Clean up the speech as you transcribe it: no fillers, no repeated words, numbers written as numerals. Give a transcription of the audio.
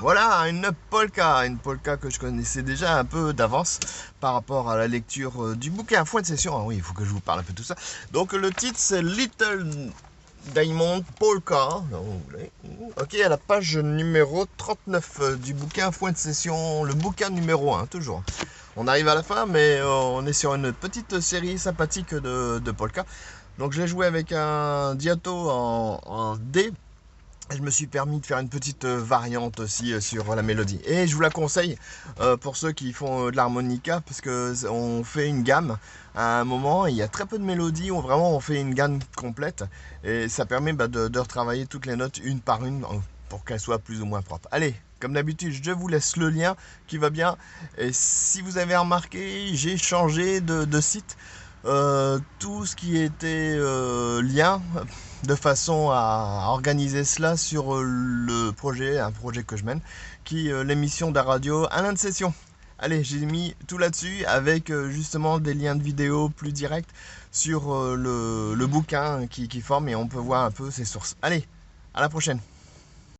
Voilà, une polka que je connaissais déjà un peu d'avance par rapport à la lecture du bouquin Foin de session. Ah oui, il faut que je vous parle un peu de tout ça. Donc le titre c'est Little Diamond Polka. Ok, à la page numéro 39 du bouquin Foin de session, le bouquin numéro 1, toujours. On arrive à la fin, mais on est sur une petite série sympathique de polka. Donc je l'ai joué avec un Diato en D. Je me suis permis de faire une petite variante aussi sur la mélodie. Et je vous la conseille pour ceux qui font de l'harmonica, parce que on fait une gamme à un moment, il y a très peu de mélodies, on fait une gamme complète, et ça permet de retravailler toutes les notes une par une pour qu'elles soient plus ou moins propres. Allez, comme d'habitude, je vous laisse le lien qui va bien. Et si vous avez remarqué, j'ai changé de site. Tout ce qui était lien de façon à organiser cela sur un projet que je mène, qui est l'émission de la radio Alain de Session. Allez, j'ai mis tout là-dessus avec justement des liens de vidéo plus directs sur le bouquin qui forme et on peut voir un peu ses sources. Allez, à la prochaine.